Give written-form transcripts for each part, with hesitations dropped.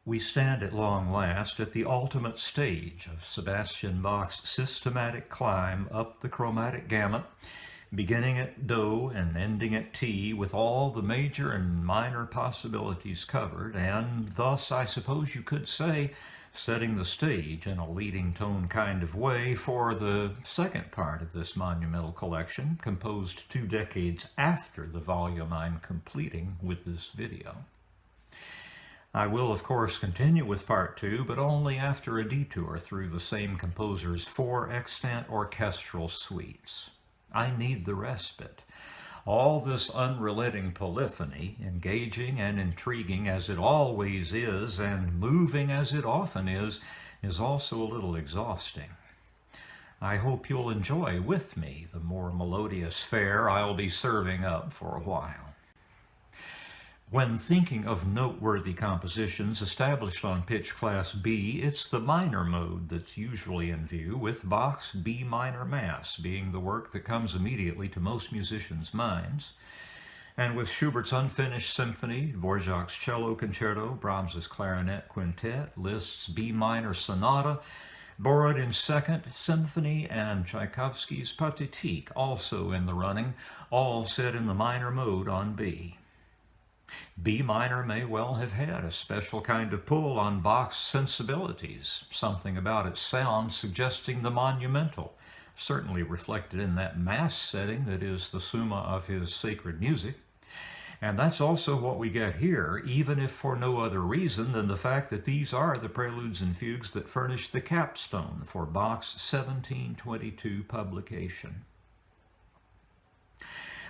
We stand at long last at the ultimate stage of Sebastian Bach's systematic climb up the chromatic gamut, beginning at Do and ending at T, with all the major and minor possibilities covered, and thus, I suppose you could say, setting the stage in a leading tone kind of way for the second part of this monumental collection, composed 2 decades after the volume I'm completing with this video. I will, of course, continue with Part 2, but only after a detour through the same composer's 4 extant orchestral suites. I need the respite. All this unrelenting polyphony, engaging and intriguing as it always is, and moving as it often is also a little exhausting. I hope you'll enjoy with me the more melodious fare I'll be serving up for a while. When thinking of noteworthy compositions established on pitch class B, it's the minor mode that's usually in view, with Bach's B minor Mass being the work that comes immediately to most musicians' minds. And with Schubert's Unfinished Symphony, Dvorak's Cello Concerto, Brahms's Clarinet Quintet, Liszt's B minor Sonata, Borodin's Second Symphony, and Tchaikovsky's Pathétique also in the running, all set in the minor mode on B. B minor may well have had a special kind of pull on Bach's sensibilities, something about its sound suggesting the monumental, certainly reflected in that Mass setting that is the summa of his sacred music. And that's also what we get here, even if for no other reason than the fact that these are the Preludes and Fugues that furnish the capstone for Bach's 1722 publication.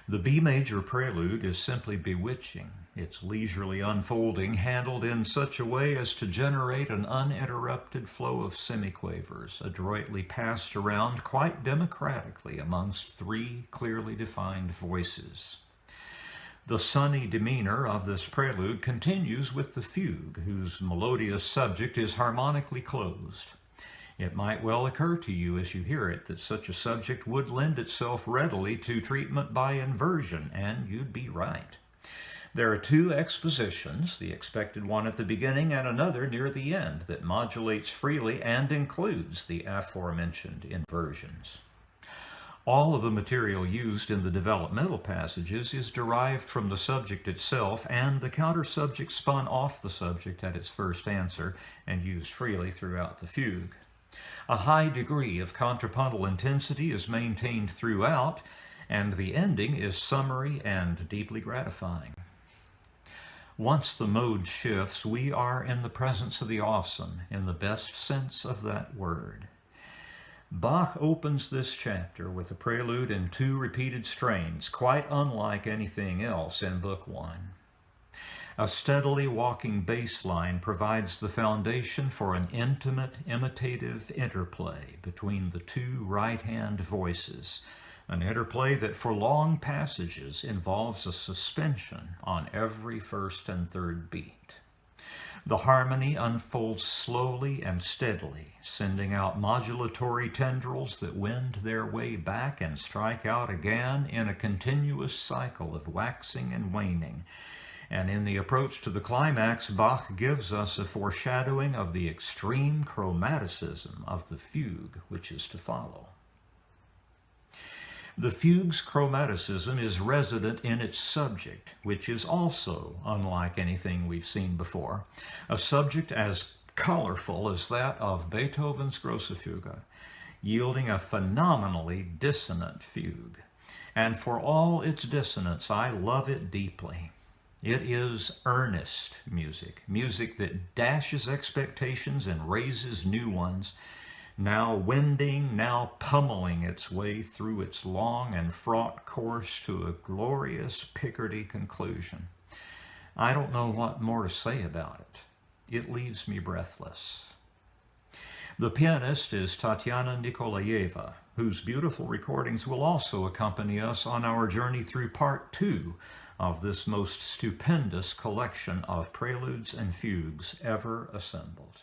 The B major prelude is simply bewitching, its leisurely unfolding handled in such a way as to generate an uninterrupted flow of semiquavers, adroitly passed around quite democratically amongst 3 clearly defined voices. The sunny demeanor of this prelude continues with the fugue, whose melodious subject is harmonically closed. It might well occur to you as you hear it that such a subject would lend itself readily to treatment by inversion, and you'd be right. There are 2 expositions, the expected one at the beginning and another near the end, that modulates freely and includes the aforementioned inversions. All of the material used in the developmental passages is derived from the subject itself, and the counter-subject spun off the subject at its first answer and used freely throughout the fugue. A high degree of contrapuntal intensity is maintained throughout, and the ending is summary and deeply gratifying. Once the mode shifts, we are in the presence of the awesome, in the best sense of that word. Bach opens this chapter with a prelude in 2 repeated strains, quite unlike anything else in Book 1. A steadily walking bass line provides the foundation for an intimate, imitative interplay between the 2 right-hand voices, an interplay that for long passages involves a suspension on every first and third beat. The harmony unfolds slowly and steadily, sending out modulatory tendrils that wend their way back and strike out again in a continuous cycle of waxing and waning. And in the approach to the climax, Bach gives us a foreshadowing of the extreme chromaticism of the fugue which is to follow. The fugue's chromaticism is resident in its subject, which is also unlike anything we've seen before, a subject as colorful as that of Beethoven's Grosse Fuge, yielding a phenomenally dissonant fugue. And for all its dissonance, I love it deeply. It is earnest music, music that dashes expectations and raises new ones, now wending, now pummeling its way through its long and fraught course to a glorious Picardy conclusion. I don't know what more to say about it. It leaves me breathless. The pianist is Tatiana Nikolayeva, whose beautiful recordings will also accompany us on our journey through Part 2 of this most stupendous collection of preludes and fugues ever assembled.